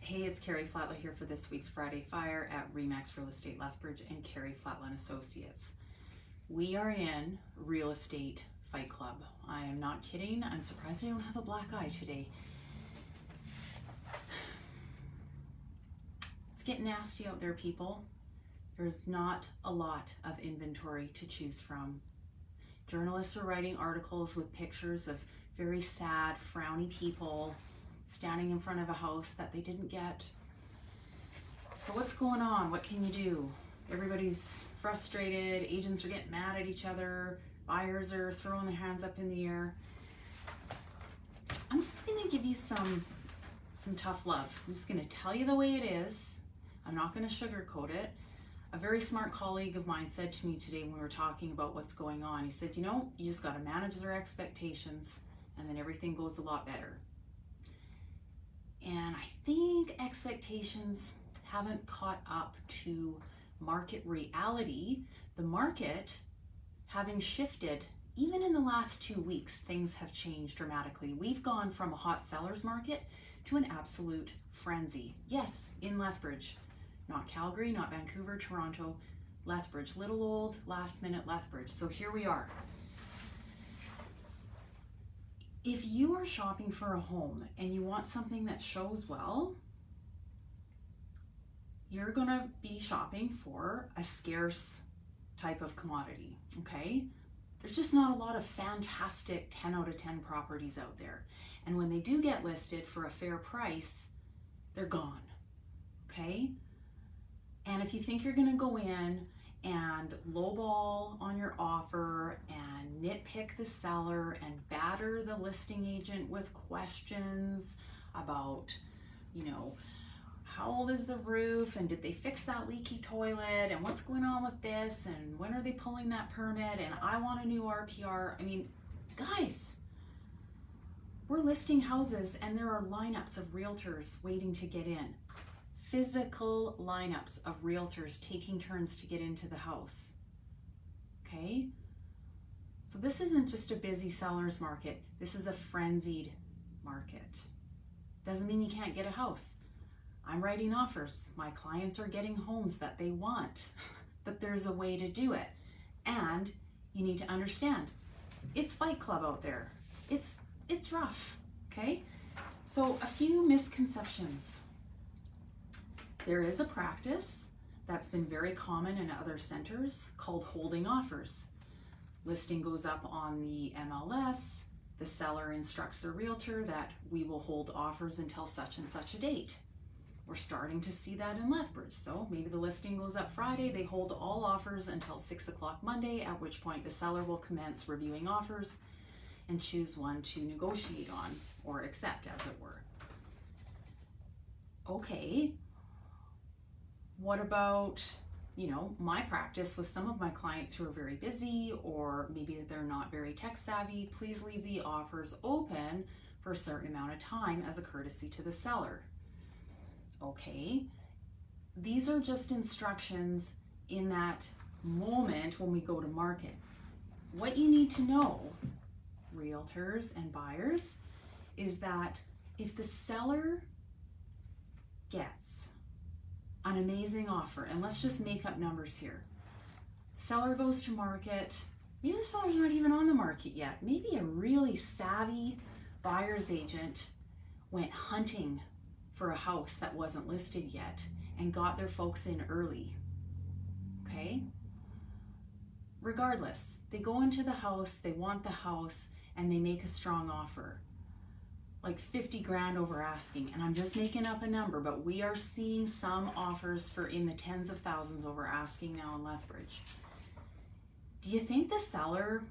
Hey, it's Karri Flatla here for this week's Friday Fire at Remax Real Estate Lethbridge and Karri Flatla and Associates. We are in Real Estate Fight Club. I am not kidding. I'm surprised I don't have a black eye today. It's getting nasty out there, people. There's not a lot of inventory to choose from. Journalists are writing articles with pictures of very sad, frowny people standing in front of a house that they didn't get. So what's going on? What can you do? Everybody's frustrated, agents are getting mad at each other, buyers are throwing their hands up in the air. I'm just gonna give you some tough love. I'm just gonna tell you the way it is. I'm not gonna sugarcoat it. A very smart colleague of mine said to me today when we were talking about what's going on, he said, you just gotta manage their expectations and then everything goes a lot better. And I think expectations haven't caught up to market reality. The market having shifted, even in the last 2 weeks, things have changed dramatically. We've gone from a hot seller's market to an absolute frenzy. Yes, in Lethbridge, not Calgary, not Vancouver, Toronto, Lethbridge, little old last minute Lethbridge. So here we are. If you are shopping for a home and you want something that shows well, you're gonna be shopping for a scarce type of commodity, okay? There's just not a lot of fantastic 10 out of 10 properties out there. And when they do get listed for a fair price, they're gone, okay? And if you think you're gonna go in and lowball on your offer and nitpick the seller and batter the listing agent with questions about, how old is the roof and did they fix that leaky toilet and what's going on with this and when are they pulling that permit and I want a new RPR. Guys, we're listing houses and there are lineups of realtors waiting to get in. Physical lineups of realtors taking turns to get into the house, okay? So this isn't just a busy seller's market. This is a frenzied market. Doesn't mean you can't get a house. I'm writing offers. My clients are getting homes that they want, but there's a way to do it. And you need to understand, it's Fight Club out there. It's rough, okay? So a few misconceptions. There is a practice that's been very common in other centers called holding offers. Listing goes up on the MLS, the seller instructs the realtor that we will hold offers until such and such a date. We're starting to see that in Lethbridge. So maybe the listing goes up Friday, they hold all offers until 6 o'clock Monday, at which point the seller will commence reviewing offers and choose one to negotiate on or accept, as it were. Okay. What about, my practice with some of my clients who are very busy or maybe they're not very tech savvy? Please leave the offers open for a certain amount of time as a courtesy to the seller. Okay, these are just instructions in that moment when we go to market. What you need to know, realtors and buyers, is that if the seller gets an amazing offer, and let's just make up numbers here. Seller goes to market, maybe the seller's not even on the market yet. Maybe a really savvy buyer's agent went hunting for a house that wasn't listed yet and got their folks in early, okay? Regardless, they go into the house, they want the house, and they make a strong offer. Like 50 grand over asking, and I'm just making up a number, but we are seeing some offers for in the tens of thousands over asking now in Lethbridge. Do you think the seller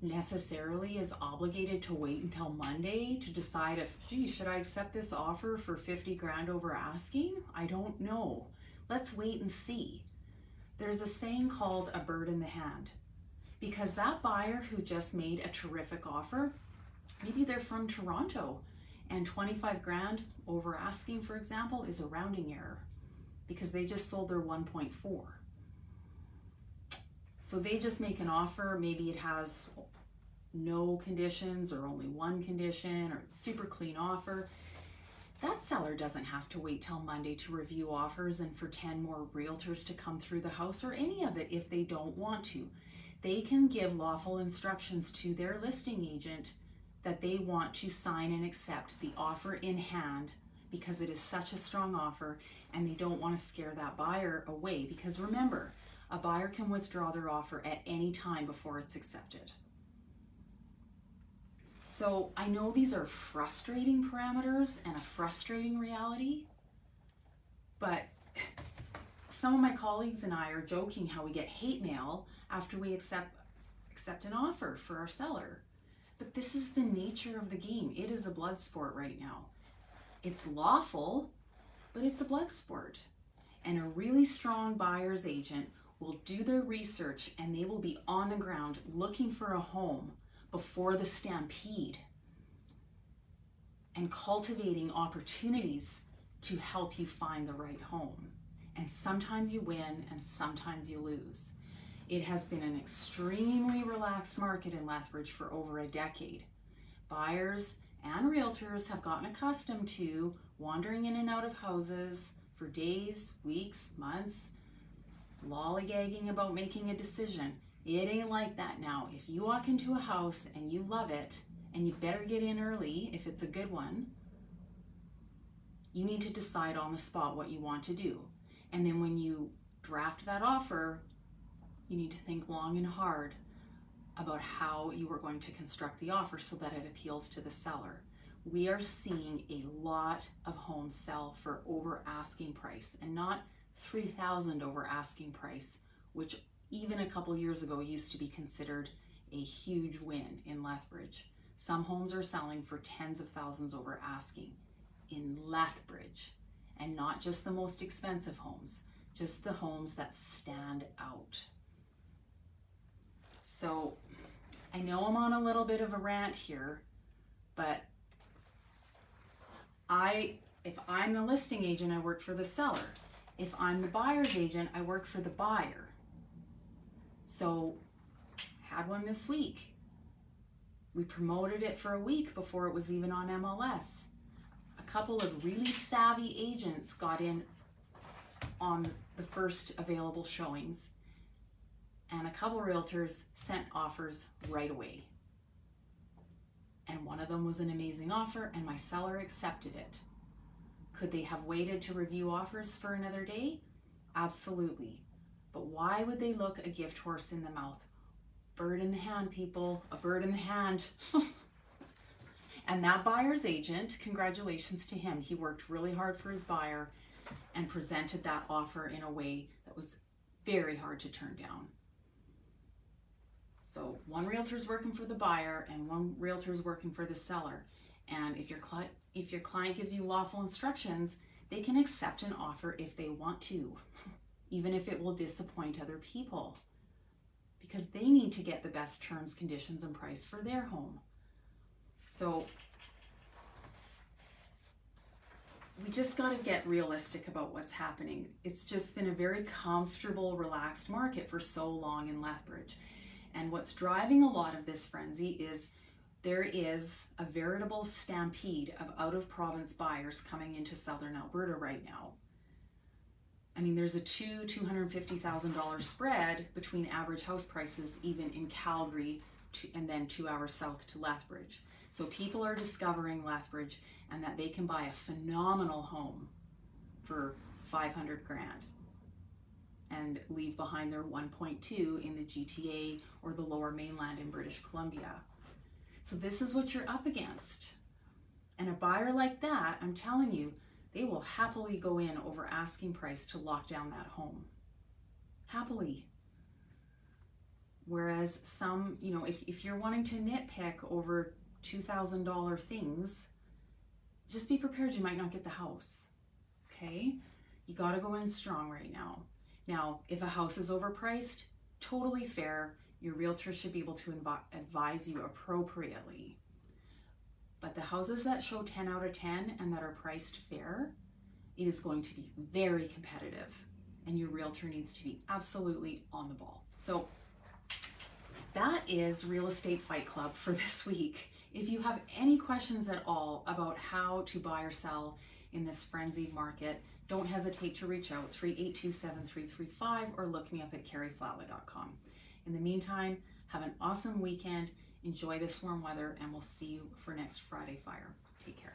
necessarily is obligated to wait until Monday to decide if, should I accept this offer for 50 grand over asking? I don't know. Let's wait and see. There's a saying called a bird in the hand, because that buyer who just made a terrific offer, maybe they're from Toronto and 25 grand over asking, for example, is a rounding error because they just sold their 1.4. So they just make an offer, maybe it has no conditions or only one condition or it's super clean offer. that seller doesn't have to wait till Monday to review offers and for 10 more realtors to come through the house or any of it if they don't want to. They can give lawful instructions to their listing agent that they want to sign and accept the offer in hand because it is such a strong offer, and they don't want to scare that buyer away, because remember, a buyer can withdraw their offer at any time before it's accepted. So I know these are frustrating parameters and a frustrating reality, but some of my colleagues and I are joking how we get hate mail after we accept an offer for our seller. But this is the nature of the game. It is a blood sport right now. It's lawful, but it's a blood sport. And a really strong buyer's agent will do their research, and they will be on the ground looking for a home before the stampede and cultivating opportunities to help you find the right home. And sometimes you win and sometimes you lose. It has been an extremely relaxed market in Lethbridge for over a decade. Buyers and realtors have gotten accustomed to wandering in and out of houses for days, weeks, months, lollygagging about making a decision. It ain't like that now. If you walk into a house and you love it, and you better get in early if it's a good one, you need to decide on the spot what you want to do. And then when you draft that offer, you need to think long and hard about how you are going to construct the offer so that it appeals to the seller. We are seeing a lot of homes sell for over asking price, and not $3,000 over asking price, which even a couple years ago used to be considered a huge win in Lethbridge. Some homes are selling for tens of thousands over asking in Lethbridge, and not just the most expensive homes, just the homes that stand out. So I know I'm on a little bit of a rant here, but if I'm the listing agent, I work for the seller. If I'm the buyer's agent, I work for the buyer. So had one this week. We promoted it for a week before it was even on MLS. A couple of really savvy agents got in on the first available showings, and a couple realtors sent offers right away. And one of them was an amazing offer, and my seller accepted it. Could they have waited to review offers for another day? Absolutely. But why would they look a gift horse in the mouth? Bird in the hand, people, a bird in the hand. And that buyer's agent, congratulations to him. He worked really hard for his buyer and presented that offer in a way that was very hard to turn down. So one realtor's working for the buyer and one realtor's working for the seller. And if your client gives you lawful instructions, they can accept an offer if they want to, even if it will disappoint other people, because they need to get the best terms, conditions, and price for their home. So we just got to get realistic about what's happening. It's just been a very comfortable, relaxed market for so long in Lethbridge. And what's driving a lot of this frenzy is there is a veritable stampede of out-of-province buyers coming into southern Alberta right now. I mean, there's a $250,000 spread between average house prices even in Calgary and then 2 hours south to Lethbridge. So people are discovering Lethbridge and that they can buy a phenomenal home for $500,000 and leave behind their 1.2 in the GTA or the Lower Mainland in British Columbia. So this is what you're up against. And a buyer like that, I'm telling you, they will happily go in over asking price to lock down that home. Happily. Whereas some, if you're wanting to nitpick over $2,000 things, just be prepared you might not get the house. Okay? You got to go in strong right now. Now, if a house is overpriced, totally fair. Your realtor should be able to advise you appropriately. But the houses that show 10 out of 10 and that are priced fair, it is going to be very competitive, and your realtor needs to be absolutely on the ball. So that is Real Estate Fight Club for this week. If you have any questions at all about how to buy or sell in this frenzied market, don't hesitate to reach out, 382-7335, or look me up at karriflatla.com. In the meantime, have an awesome weekend, enjoy this warm weather, and we'll see you for next Friday Fire. Take care.